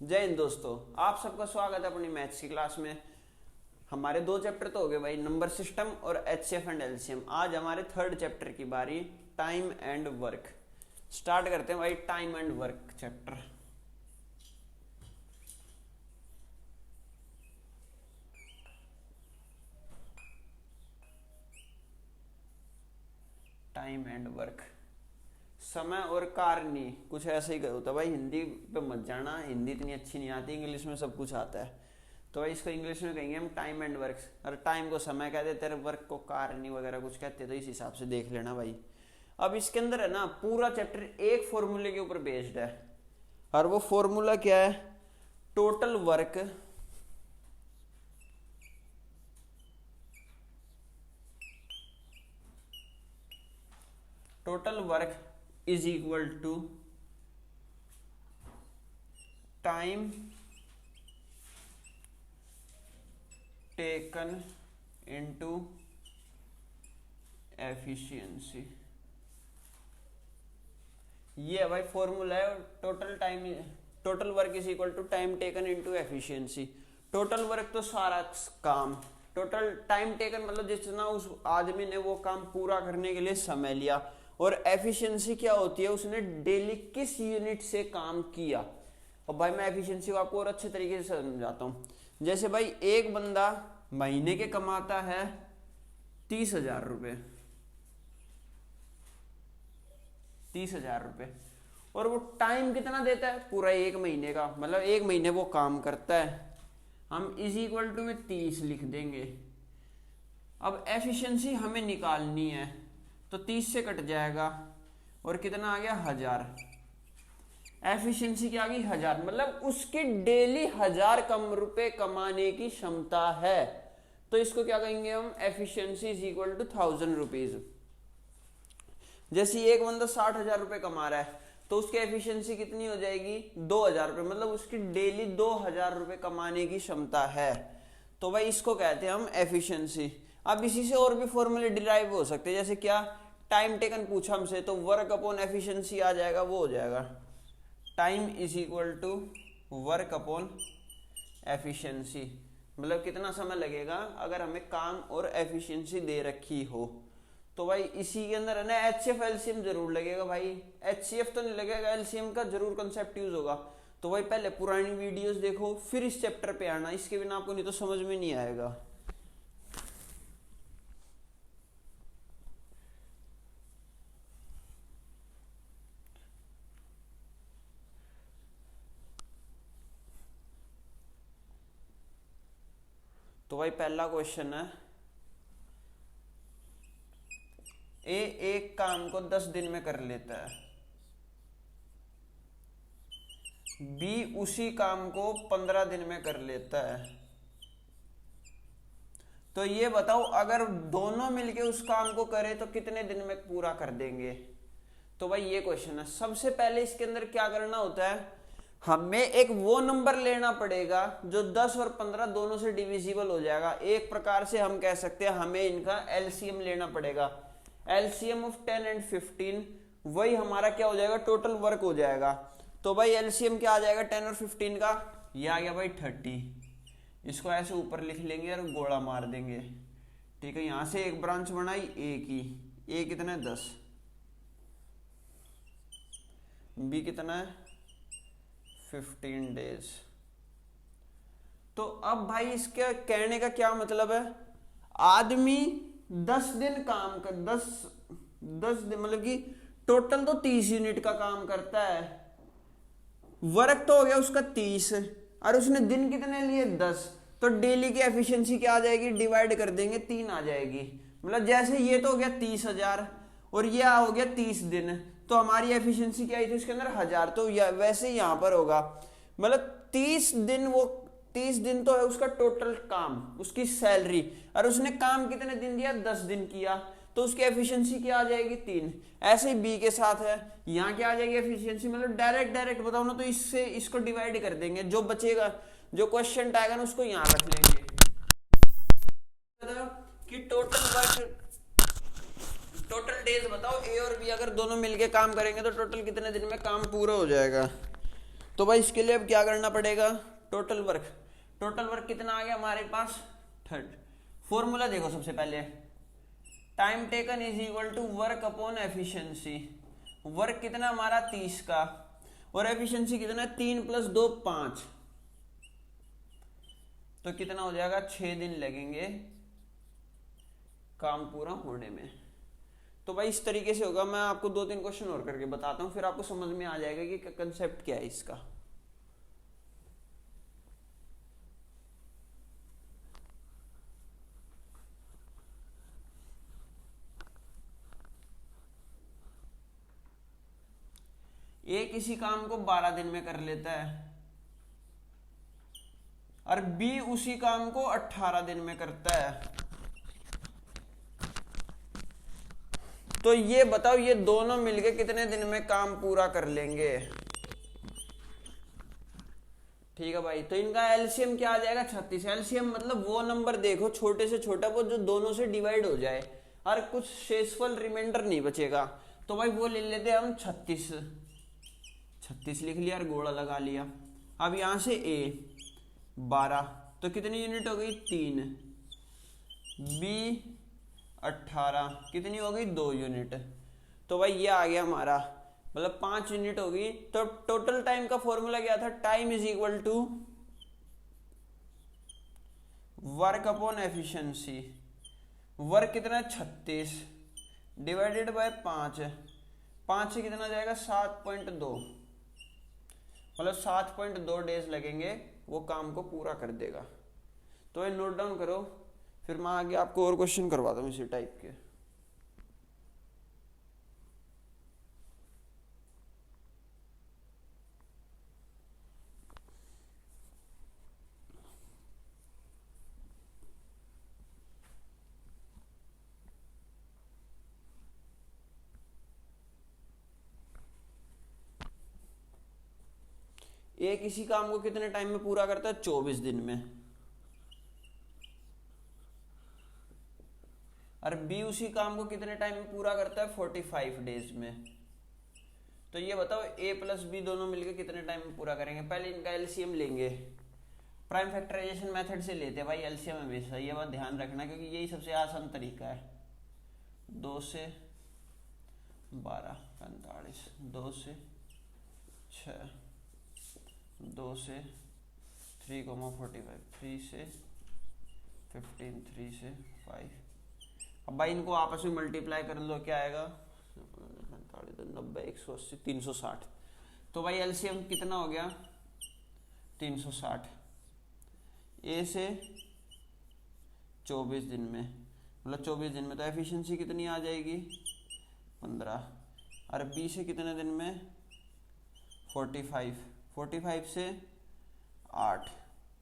जय हिंद दोस्तों, आप सबका स्वागत है अपनी मैथ्स की क्लास में। हमारे दो चैप्टर तो हो गए भाई, नंबर सिस्टम और एचसीएफ एंड एलसीएम। आज हमारे थर्ड चैप्टर की बारी, टाइम एंड वर्क। स्टार्ट करते हैं भाई time and work chapter. Time and work, समय और कारणी, कुछ ऐसे ही होता है भाई। हिंदी पे मत जाना, हिंदी इतनी अच्छी नहीं आती, इंग्लिश में सब कुछ आता है। तो भाई इसको इंग्लिश में कहेंगे हम टाइम एंड वर्क। और टाइम को समय कहते हैं, तेरे वर्क को कारणी वगैरह कुछ कहते हैं, तो इस हिसाब से देख लेना भाई। अब इसके अंदर है ना, पूरा चैप्टर एक फॉर्मूले के ऊपर बेस्ड है, और वो फॉर्मूला क्या है? Total work is equal to time taken into efficiency. ये है भाई फॉर्मूला है। Total work is equal to time taken into efficiency. Total work तो सारा काम, टोटल टाइम टेकन मतलब जितना उस आदमी ने वो काम पूरा करने के लिए समय लिया, और एफिशिएंसी क्या होती है? उसने डेली किस यूनिट से काम किया। और भाई मैं एफिशिएंसी को आपको और अच्छे तरीके से समझाता हूँ। जैसे भाई एक बंदा महीने के कमाता है 30,000 रुपये, 30,000 रुपये, और वो टाइम कितना देता है? पूरा एक महीने का, मतलब एक महीने वो काम करता है। हम इज इक्वल टू में 30 लिख देंगे। अब एफिशिएंसी हमें निकालनी है, तो 30 से कट जाएगा और कितना आ गया? 1000। एफिशिएंसी क्या आ गई? 1000। मतलब उसकी डेली 1000 कम रुपए कमाने की क्षमता है। तो इसको क्या कहेंगे हम? Efficiency is equal to 1000 rupees. जैसे एक बंदा 60,000 रुपए कमा रहा है, तो उसकी एफिशिएंसी कितनी हो जाएगी? 2000 रुपए। मतलब उसकी डेली 2000 रुपए कमाने की क्षमता है। तो भाई इसको कहते हैं हम एफिशिएंसी। अब इसी से और भी फॉर्मूले डिराइव हो सकते हैं। जैसे क्या? टाइम टेकन पूछा हमसे, तो वर्क अपॉन एफिशिएंसी आ जाएगा, वो हो जाएगा time is equal to work upon efficiency. मतलब कितना समय लगेगा अगर हमें काम और एफिशिएंसी दे रखी हो। तो भाई इसी के अंदर है ना, एचसीएफ एलसीएम जरूर लगेगा भाई। एचसीएफ तो नहीं लगेगा, एलसीएम का जरूर कंसेप्ट यूज होगा। तो भाई पहले पुरानी वीडियोस देखो, फिर इस चैप्टर पे आना, इसके बिना आपको नहीं तो समझ में नहीं आएगा। तो भाई पहला क्वेश्चन है, ए एक काम को 10 दिन में कर लेता है, बी उसी काम को 15 दिन में कर लेता है। तो ये बताओ अगर दोनों मिलके उस काम को करें तो कितने दिन में पूरा कर देंगे? तो भाई ये क्वेश्चन है। सबसे पहले इसके अंदर क्या करना होता है? हमें एक वो नंबर लेना पड़ेगा जो 10 और 15 दोनों से डिविजिबल हो जाएगा। एक प्रकार से हम कह सकते हैं हमें इनका एलसीएम लेना पड़ेगा। एलसीएम ऑफ 10 एंड 15, वही हमारा क्या हो जाएगा? टोटल वर्क हो जाएगा। तो भाई एलसीएम क्या आ जाएगा 10 और 15 का? ये आ गया भाई 30। इसको ऐसे ऊपर लिख लेंगे और गोला मार देंगे। ठीक है, यहां से एक ब्रांच बनाई ए की, ए कितना है? 10। बी कितना है? 15 डेज। तो अब भाई इसके कहने का क्या मतलब है? आदमी 10 दिन काम कर, 10 दिन मतलब कि टोटल तो 30 यूनिट का काम करता है। वर्क तो हो गया उसका 30, और उसने दिन कितने लिए? 10। तो डेली की एफिशिएंसी क्या आ जाएगी? डिवाइड कर देंगे, 3 आ जाएगी। मतलब जैसे ये तो हो गया 30,000 और ये हो गया 30 दिन, तो हमारी एफिशिएंसी क्या आई थी इसके अंदर? 1000। तो वैसे ही यहां पर होगा, मतलब 30 दिन, वो 30 दिन तो है उसका टोटल काम, उसकी सैलरी, और उसने काम कितने दिन दिया? 10 दिन किया, तो उसकी एफिशिएंसी क्या आ जाएगी? 3। ऐसे ही बी के साथ है, यहाँ क्या आ जाएगी एफिशिएंसी? मतलब डायरेक्ट बताओ ना, तो इससे इसको डिवाइड कर देंगे, जो बचेगा, जो क्वेश्चन आएगा ना उसको यहाँ रख लेंगे कि टोटल डेज बताओ। ए और बी अगर दोनों मिलके काम करेंगे तो टोटल कितने दिन में काम पूरा हो जाएगा? तो भाई इसके लिए अब क्या करना पड़ेगा, टोटल वर्क कितना आ गया हमारे पास 30। फॉर्मूला देखो सबसे पहले, time taken is equal to work upon efficiency. Work कितना हमारा 30 का, और एफिशिएंसी कितना है 3 + 2 5, तो कितना हो जाएगा 6 दिन लगेंगे काम पूरा होने में। तो भाई इस तरीके से होगा। मैं आपको 2-3 क्वेश्चन और करके बताता हूँ, फिर आपको समझ में आ जाएगा कि कंसेप्ट क्या है इसका। ए किसी काम को 12 दिन में कर लेता है और बी उसी काम को 18 दिन में करता है। तो ये बताओ ये दोनों मिलके कितने दिन में काम पूरा कर लेंगे। ठीक है भाई, तो इनका एलसीएम क्या आ जाएगा 36। एलसीएम मतलब वो नंबर देखो छोटे से छोटा, वो जो दोनों से डिवाइड हो जाए और कुछ शेषफल रिमाइंडर नहीं बचेगा, तो भाई वो ले लेते हैं हम 36 लिख लिया और गोला लगा लिया। अब यहां से ए 12, तो कितनी यूनिट हो गई 3, बी 18, कितनी हो गई 2 यूनिट। तो भाई ये आ गया हमारा, मतलब 5 यूनिट हो गई। तो टोटल टाइम का फॉर्मूला क्या था, time is equal to work upon efficiency. Work कितना 36 डिवाइडेड बाय 5, 5 से कितना जाएगा 7.2, मतलब 7.2 डेज लगेंगे वो काम को पूरा कर देगा। तो ये नोट डाउन करो, फिर मैं आगे आपको और क्वेश्चन करवाता हूँ इसी टाइप के। ए किसी काम को कितने टाइम में पूरा करता है 24 दिन में, और बी उसी काम को कितने टाइम में पूरा करता है 45 डेज में। तो ये बताओ ए प्लस बी दोनों मिलकर कितने टाइम में पूरा करेंगे। पहले इनका एलसीएम लेंगे, प्राइम फैक्टराइजेशन मेथड से लेते हैं भाई एलसीएम हमेशा, ये बात ध्यान रखना क्योंकि यही सबसे आसान तरीका है। 2 से 12 45, 2 से 6, 2 से 3,45, 3 से 15, 3 से 5। अब भाई इनको आपस में मल्टीप्लाई कर लो, क्या आएगा 90, 180, 360। तो भाई एलसीएम कितना हो गया 360। ए से 24 दिन में, मतलब 24 दिन में, तो एफिशिएंसी कितनी आ जाएगी 15। और बी से कितने दिन में 45 से 8,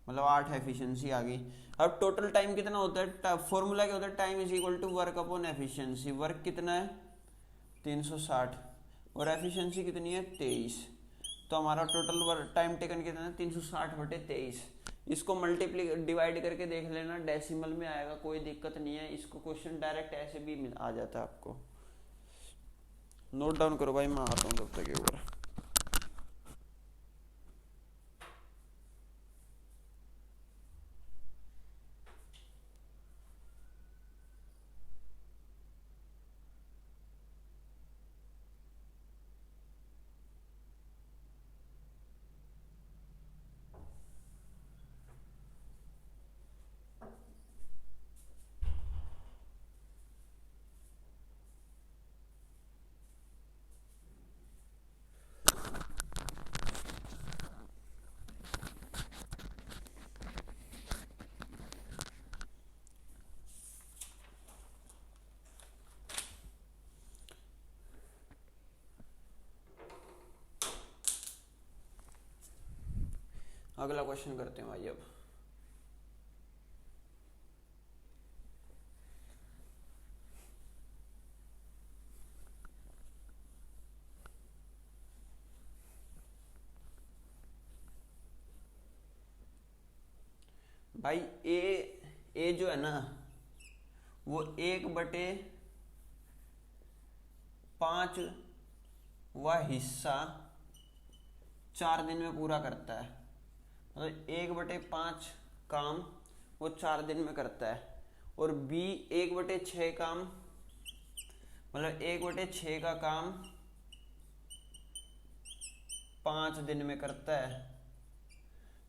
मतलब 8 एफिशिएंसी आ गई। अब टोटल टाइम कितना होता है, फॉर्मूला क्या होता है, time is equal to work upon efficiency. Work कितना है 360 और एफिशिएंसी कितनी है 23। तो हमारा टोटल टाइम टेकन कितना है 360/23। इसको मल्टीप्ली डिवाइड करके देख लेना, डेसिमल में आएगा, कोई दिक्कत नहीं है। इसको क्वेश्चन डायरेक्ट ऐसे भी आ जाता है आपको। नोट डाउन करो भाई, मैं आता हूँ तब तक के ऊपर। अगला क्वेश्चन करते हैं भाई। अब भाई ए जो है ना वो 1/5 हिस्सा 4 दिन में पूरा करता है, मतलब 1/5 काम वो 4 दिन में करता है। और बी 1/6 काम, मतलब 1/6 का काम 5 दिन में करता है।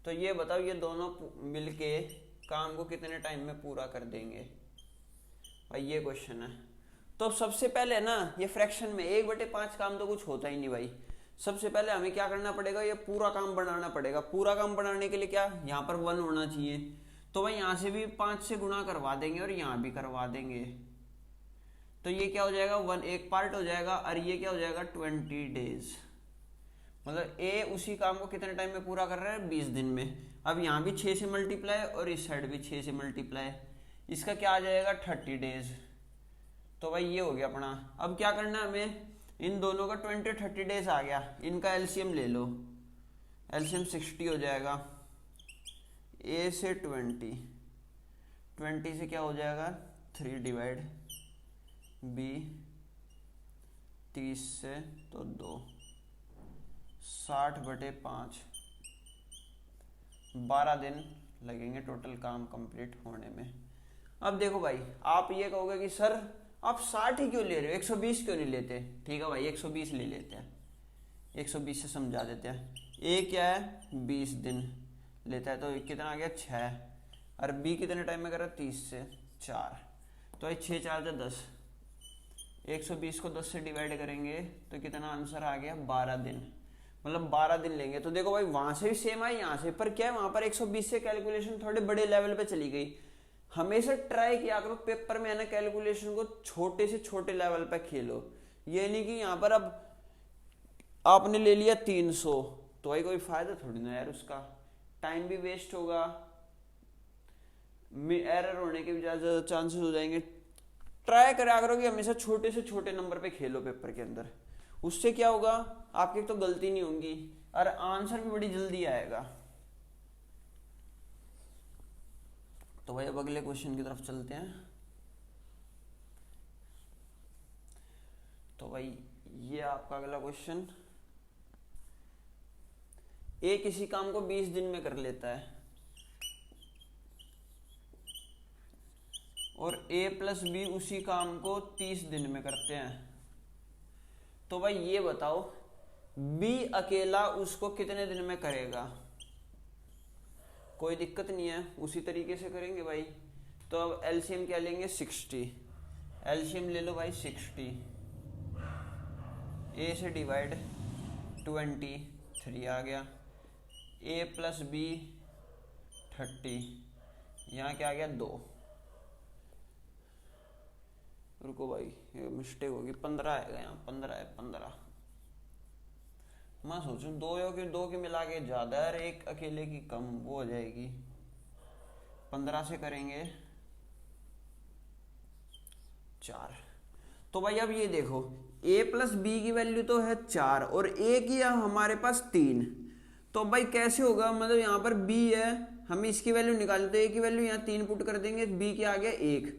तो ये बताओ ये दोनों मिलके काम को कितने टाइम में पूरा कर देंगे भाई, ये क्वेश्चन है। तो सबसे पहले ना ये फ्रैक्शन में 1/5 काम तो कुछ होता ही नहीं भाई। सबसे पहले हमें क्या करना पड़ेगा, ये पूरा काम बनाना पड़ेगा। पूरा काम बनाने के लिए क्या, यहाँ पर 1 होना चाहिए, तो भाई यहाँ से भी 5 से गुणा करवा देंगे और यहाँ भी करवा देंगे। तो ये क्या हो जाएगा, 1 एक पार्ट हो जाएगा, और ये क्या हो जाएगा 20 डेज। मतलब ए उसी काम को कितने टाइम में पूरा कर रहा है, 20 दिन में। अब यहाँ भी 6 से मल्टीप्लाई और इस साइड भी 6 से मल्टीप्लाई, इसका क्या आ जाएगा 30 डेज। तो भाई ये हो गया अपना। अब क्या करना है हमें, इन दोनों का 20-30 डेज आ गया, इनका एलसीएम ले लो। एलसीएम 60 हो जाएगा। ए से 20 से क्या हो जाएगा 3 डिवाइड, बी 30 से तो 2, 60/5, 12 दिन लगेंगे टोटल काम कंप्लीट होने में। अब देखो भाई, आप ये कहोगे कि सर आप 60 ही क्यों ले रहे हो, 120 क्यों नहीं लेते। ठीक है भाई 120 ले लेते हैं, 120 से समझा देते हैं। ए क्या है 20 दिन लेता है, तो कितना आ गया 6, और बी कितने टाइम में कर रहा है 30 से 4, तो भाई 6 4 10, 120 को 10 से डिवाइड करेंगे तो कितना आंसर आ गया 12 दिन। मतलब 12 दिन लेंगे। तो देखो भाई वहां से भी सेम आई, यहाँ से, पर क्या है वहां पर 120 से कैलकुलेशन थोड़े बड़े लेवल पे चली गई। हमेशा ट्राई किया करो पेपर में है ना, कैलकुलेशन को छोटे से छोटे लेवल पे खेलो। ये नहीं कि यहाँ पर अब आपने ले लिया 300 तो भाई कोई फायदा थोड़ी ना यार, उसका टाइम भी वेस्ट होगा, एरर होने के भी ज्यादा चांसेस हो जाएंगे। ट्राई करा करो कि हमेशा छोटे से छोटे नंबर पे खेलो पेपर के अंदर। उससे क्या होगा, आपकी तो गलती नहीं होंगी और आंसर भी बड़ी जल्दी आएगा। तो भाई अब अगले क्वेश्चन की तरफ चलते हैं। तो भाई ये आपका अगला क्वेश्चन, ए किसी काम को 20 दिन में कर लेता है और ए प्लस बी उसी काम को 30 दिन में करते हैं। तो भाई ये बताओ बी अकेला उसको कितने दिन में करेगा। कोई दिक्कत नहीं है, उसी तरीके से करेंगे भाई। तो अब एलसीएम क्या लेंगे 60, एलसीएम ले लो भाई 60, ए से डिवाइड 23 आ गया, ए प्लस बी 30, यहाँ क्या आ गया 2। रुको भाई ये मिस्टेक होगी, 15 आएगा यहाँ, 15 है 15। मैं सोचूं 2 के मिला के ज्यादा है, एक अकेले की कम, वो हो जाएगी। 15 से करेंगे 4। तो भाई अब ये देखो a प्लस बी की वैल्यू तो है 4 और a की हमारे पास 3। तो भाई कैसे होगा, मतलब यहाँ पर b है, हम इसकी वैल्यू निकालें तो a की वैल्यू यहाँ 3 पुट कर देंगे, b के आ गया 1।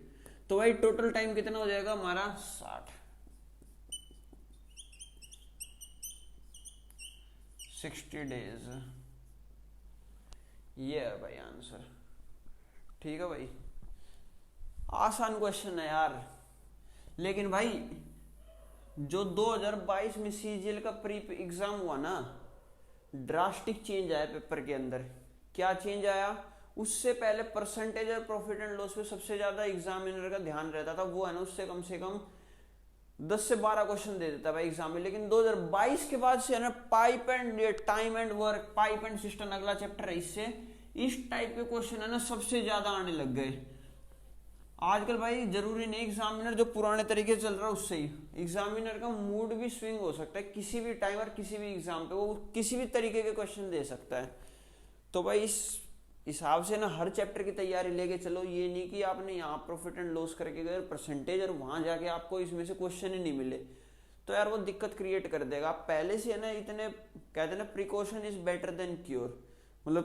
तो भाई टोटल टाइम कितना हो जाएगा हमारा 60 डेज। ये है भाई आंसर। ठीक है भाई, आसान क्वेश्चन है यार। लेकिन भाई जो 2022 में सीजीएल का प्री एग्जाम हुआ ना, ड्रास्टिक चेंज आया पेपर के अंदर। क्या चेंज आया, उससे पहले परसेंटेज और प्रॉफिट एंड लॉस पे सबसे ज्यादा एग्जामिनर का ध्यान रहता था, वो है ना उससे कम 10 से 12 क्वेश्चन दे देता भाई एग्जाम में। लेकिन 2022 के बाद से है ना pipe and time and work, pipe and system अगला चैप्टर है, इससे इस टाइप के क्वेश्चन है ना सबसे ज्यादा आने लग गए। आजकल भाई जरूरी नहीं एग्जामिनर जो पुराने तरीके से चल रहा है उससे ही, एग्जामिनर का मूड भी स्विंग हो सकता है किसी भी टाइम और किसी भी एग्जाम पे, वो किसी भी तरीके के क्वेश्चन दे सकता है। तो भाई इस हिसाब से ना हर चैप्टर की तैयारी लेके चलो। ये नहीं कि आपने यहाँ प्रॉफिट एंड लॉस करके गए परसेंटेज और वहां जाके आपको इसमें से क्वेश्चन ही नहीं मिले, तो यार वो दिक्कत क्रिएट कर देगा। आप पहले से है ना इतने कहते हैं ना precaution is better than cure, मतलब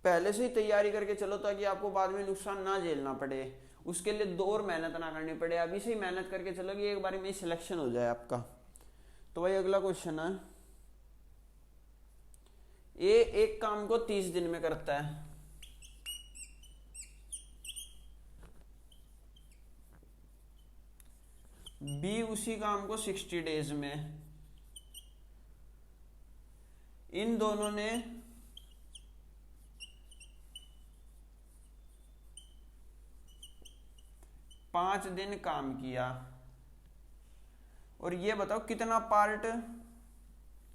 पहले से ही तैयारी करके चलो ताकि आपको बाद में नुकसान ना झेलना पड़े, उसके लिए 2 और मेहनत ना करनी पड़े। अभी से ही मेहनत करके चलो कि एक बार में सिलेक्शन हो जाए आपका। तो भाई अगला क्वेश्चन है, ए एक काम को 30 दिन में करता है, बी उसी काम को 60 डेज में। इन दोनों ने 5 दिन काम किया, और ये बताओ कितना पार्ट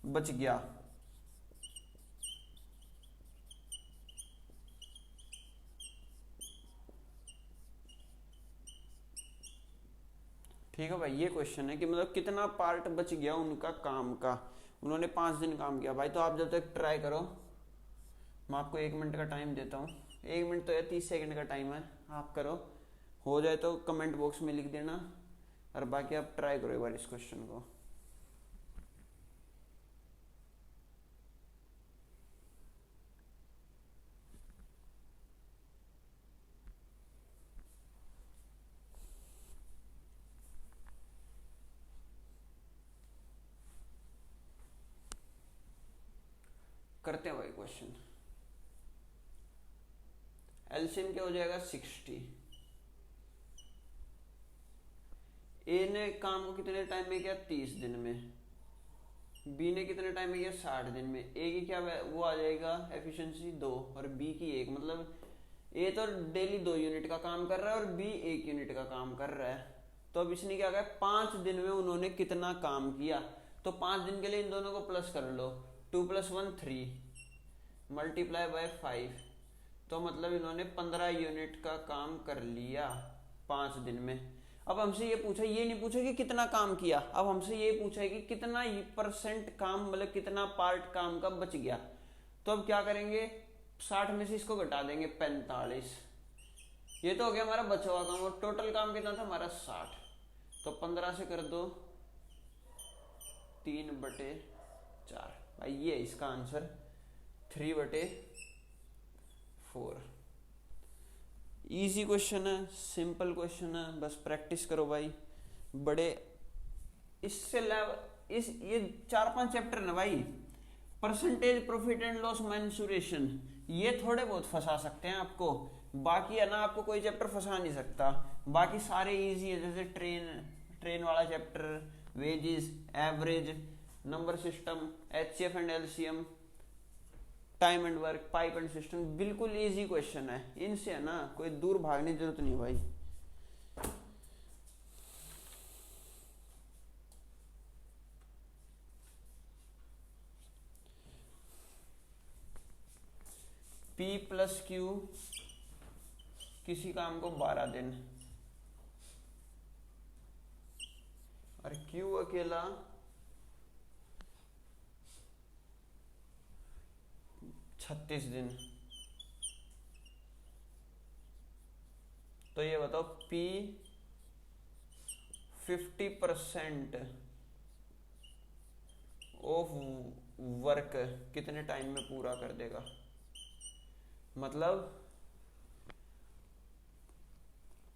बच गया। ठीक है भाई, ये क्वेश्चन है कि मतलब कितना पार्ट बच गया उनका काम का। उन्होंने 5 दिन काम किया भाई। तो आप जब तक ट्राई करो, मैं आपको 1 मिनट का टाइम देता हूँ। 1 मिनट तो या 30 सेकंड का टाइम है, आप करो। हो जाए तो कमेंट बॉक्स में लिख देना, और बाकी आप ट्राई करो एक बार इस क्वेश्चन को। करते हैं भाई क्वेश्चन। एलसीएम क्या हो जाएगा 60। ए ने काम को कितने टाइम में किया 30 दिन में, बी ने कितने टाइम में किया 60 दिन में। ए की क्या वो आ जाएगा एफिशिएंसी 2 और बी की 1, मतलब ए तो डेली 2 यूनिट का काम कर रहा है और बी 1 यूनिट का काम कर रहा है। तो अब इसने क्या कहा 5 दिन में उन्होंने कितना काम किया। तो 5 दिन के लिए इन दोनों को प्लस कर लो, 2 + 1 3 मल्टीप्लाई बाय 5, तो मतलब इन्होंने 15 यूनिट का काम कर लिया 5 दिन में। अब हमसे ये पूछा, ये नहीं पूछा कि कितना काम किया, अब हमसे ये पूछा है कि कितना % काम, मतलब कितना पार्ट काम का बच गया। तो अब क्या करेंगे, 60 में से इसको घटा देंगे 45। ये तो हो गया हमारा बचा हुआ काम, और टोटल काम कितना था हमारा 60। तो 15 से कर दो 3/4। भाई ये इसका आंसर 3/4। इजी क्वेश्चन है, सिंपल क्वेश्चन है, बस प्रैक्टिस करो भाई। बड़े इससे ये 4-5 चैप्टर ना भाई, percentage, profit and loss, mensuration, ये थोड़े बहुत फंसा सकते हैं आपको। बाकी है ना, आपको कोई चैप्टर फंसा नहीं सकता। बाकी सारे इजी है, जैसे ट्रेन वाला chapter, wages, average, number system, HCF and LCM, time and work, pipe and system, बिल्कुल इजी क्वेश्चन है। इनसे है ना कोई दूर भागने की जरूरत नहीं भाई। P + Q किसी काम को 12 दिन, और Q अकेला 36 दिन। तो ये बताओ P 50% ऑफ वर्क कितने टाइम में पूरा कर देगा। मतलब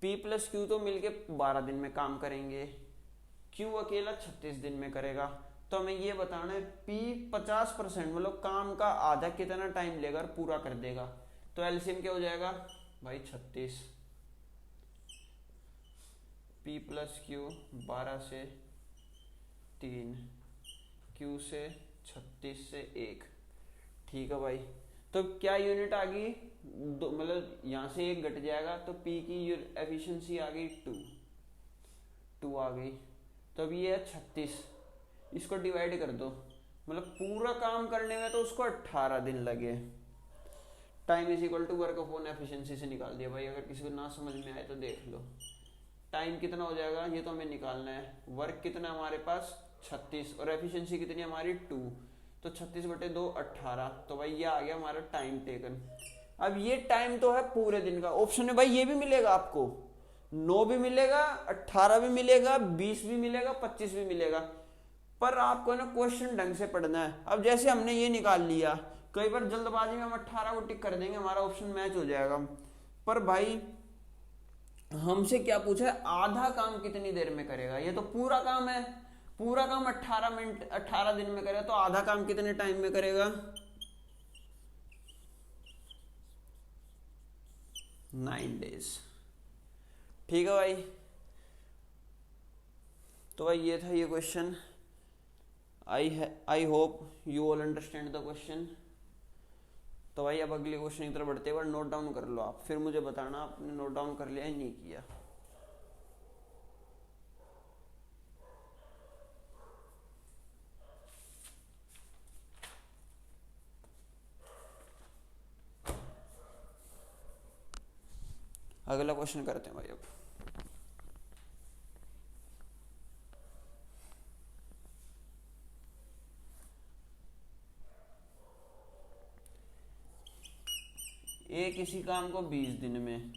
P + Q तो मिलके 12 दिन में काम करेंगे, Q अकेला 36 दिन में करेगा। तो हमें ये बताना है P 50%, मतलब काम का आधा कितना टाइम लेगा और पूरा कर देगा। तो एलसीएम क्या हो जाएगा भाई 36। P + Q 12 से 3, Q से 36 से 1। ठीक है भाई। तो क्या यूनिट आ गई, मतलब यहां से 1 घट जाएगा, तो P की एफिशिएंसी आ गई 2 आ गई। तो अब ये है 36, इसको डिवाइड कर दो, मतलब पूरा काम करने में तो उसको 18 दिन लगे। टाइम = वर्क अपॉन एफिशिएंसी से निकाल दिया भाई। अगर किसी को ना समझ में आए तो देख लो। टाइम कितना हो जाएगा ये तो हमें निकालना है। वर्क कितना हमारे पास 36, और एफिशिएंसी कितनी हमारी 2, तो 36/2 18। तो भाई ये आ गया हमारा टाइम टेकन। अब ये टाइम तो है पूरे दिन का। ऑप्शन में भाई ये भी मिलेगा आपको, 9 भी मिलेगा, 18 भी मिलेगा, 20 भी मिलेगा, 25 भी मिलेगा, पर आपको ना क्वेश्चन ढंग से पढ़ना है। अब जैसे हमने ये निकाल लिया, कई बार जल्दबाजी में हम 18 को टिक कर देंगे, हमारा ऑप्शन मैच हो जाएगा। पर भाई हमसे क्या पूछा है, आधा काम कितनी देर में करेगा। ये तो पूरा काम है, पूरा काम 18 दिन में करेगा, तो आधा काम कितने टाइम में करेगा 9 days। ठीक है भाई, तो भाई ये था ये question. I hope you all understand the question. तो भाई अब अगले क्वेश्चन की तरफ बढ़ते हैं, नोट डाउन कर लो आप, फिर मुझे बताना आपने नोट डाउन कर लिया या नहीं किया। अगला क्वेश्चन करते हैं भाई अब। ए किसी काम को 20 दिन में,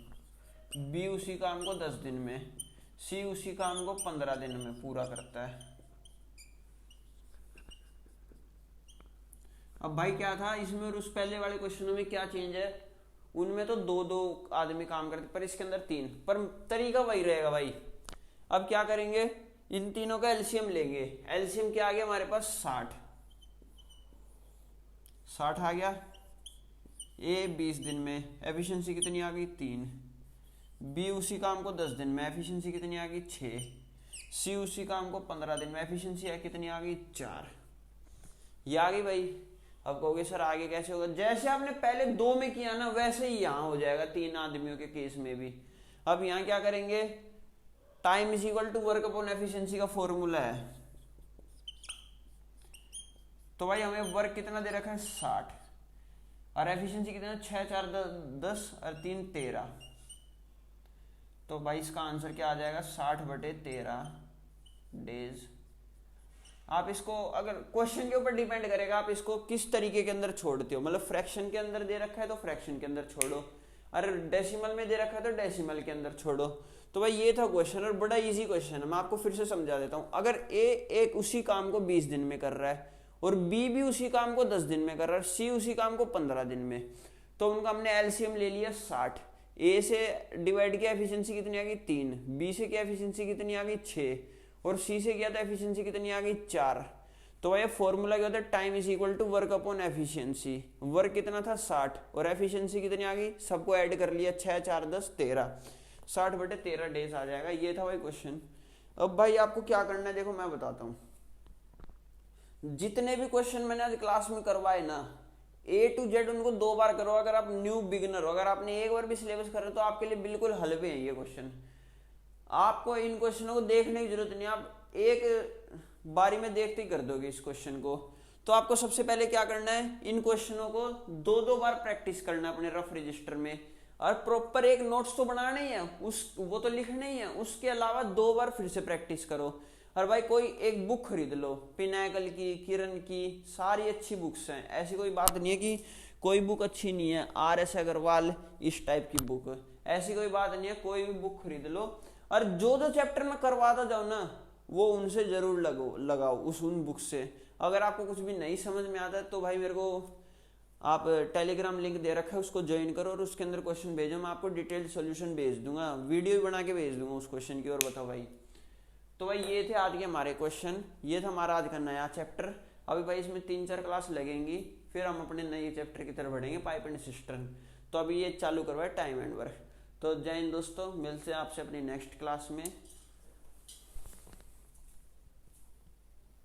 बी उसी काम को 10 दिन में, सी उसी काम को 15 दिन में पूरा करता है। अब भाई क्या था इसमें और उस पहले वाले क्वेश्चनों में क्या चेंज है? उनमें तो दो दो आदमी काम करते, पर इसके अंदर 3, पर तरीका वही रहेगा भाई। अब क्या करेंगे, इन तीनों का एलसीएम लेंगे। एलसीएम क्या आ गया हमारे पास? 60 आ गया। ए 20 दिन में, एफिशिएंसी कितनी आ गई? 3। बी उसी काम को 10 दिन में, एफिशिएंसी कितनी आ गई? 6। सी उसी काम को 15 दिन में, एफिशिएंसी कितनी आ गई? 4। ये आ गई भाई। अब कहोगे सर आगे कैसे होगा? जैसे आपने पहले 2 में किया ना वैसे ही यहां हो जाएगा 3 आदमियों के केस में भी। अब यहां क्या करेंगे, time is equal to work upon efficiency का फॉर्मूला है। तो भाई हमें वर्क कितना दे रखा है? 60, और एफिशिएंसी कितना? 6 4 10 और 3 13। तो भाई इसका आंसर क्या आ जाएगा? 60/13 डेज। आप इसको अगर क्वेश्चन के ऊपर डिपेंड करेगा आप इसको किस तरीके के अंदर छोड़ते हो, मतलब फ्रैक्शन के अंदर दे रखा है तो फ्रैक्शन के अंदर छोड़ो, अगर डेसिमल में दे रखा है तो डेसिमल के अंदर छोड़ो। तो भाई ये था क्वेश्चन, और बड़ा इजी क्वेश्चन है। मैं आपको फिर से समझा देता हूँ। अगर ए एक उसी काम को 20 दिन में कर रहा है, और बी भी उसी काम को 10 दिन में कर रहा है, सी उसी काम को 15 दिन में, तो उनका हमने एलसीएम ले लिया 60। ए से डिवाइड किया, एफिशिएंसी कितनी आ गई? 3। बी से किया, एफिशिएंसी कितनी आ गई? 6। और सी से किया था, एफिशिएंसी कितनी आ गई? 4। तो भाई फॉर्मूला क्या होता है? Time is equal to work upon efficiency. Work कितना था? 60, और एफिशिएंसी कितनी आ गई? सबको ऐड कर लिया, 6 4 10 13, 60/13 डेज आ जाएगा। ये था भाई क्वेश्चन। अब भाई आपको क्या करना है देखो मैं बताता हूँ। जितने भी क्वेश्चन मैंने आज क्लास में करवाए ना, A to Z उनको 2 बार करो। अगर आप न्यू बिगिनर हो, अगर आपने एक बार भी सिलेबस कर रहे हो तो आपके लिए बिल्कुल हलवे हैं ये क्वेश्चन। आपको इन क्वेश्चनों को देखने की जरूरत नहीं, आप एक बारी में देखते ही कर दोगे इस क्वेश्चन को। तो आपको सबसे पहले क्या करना है, इन क्वेश्चनों को 2 बार प्रैक्टिस करना है अपने रफ रजिस्टर में, और प्रॉपर एक नोट्स तो बनाना ही है, वो तो लिखना ही है। उसके अलावा 2 बार फिर से प्रैक्टिस करो। और भाई कोई एक बुक खरीद लो, पिनाकल की, किरण की, सारी अच्छी बुक्स हैं। ऐसी कोई बात नहीं है कि कोई बुक अच्छी नहीं है, RS अग्रवाल इस टाइप की बुक, ऐसी कोई बात नहीं है। कोई भी बुक खरीद लो, और जो चैप्टर में करवाता जाओ ना वो उनसे जरूर लगाओ उन बुक से। अगर आपको कुछ भी नहीं समझ में आता है तो भाई मेरे को आप टेलीग्राम लिंक दे रखा है, उसको ज्वाइन करो और उसके अंदर क्वेश्चन भेजो, मैं आपको डिटेल्ड सॉल्यूशन भेज दूंगा, वीडियो भी बना के भेज दूंगा उस क्वेश्चन की। और बताओ भाई। तो भाई ये थे आज के हमारे क्वेश्चन, ये था हमारा आज का नया चैप्टर। अभी भाई इसमें 3-4 क्लास लगेंगी, फिर हम अपने नए चैप्टर की तरफ बढ़ेंगे, पाइप एंड सिस्टम। तो अभी ये चालू करवाए टाइम एंड वर्क। तो जय हिंद दोस्तों, मिलते हैं आपसे अपनी नेक्स्ट क्लास में।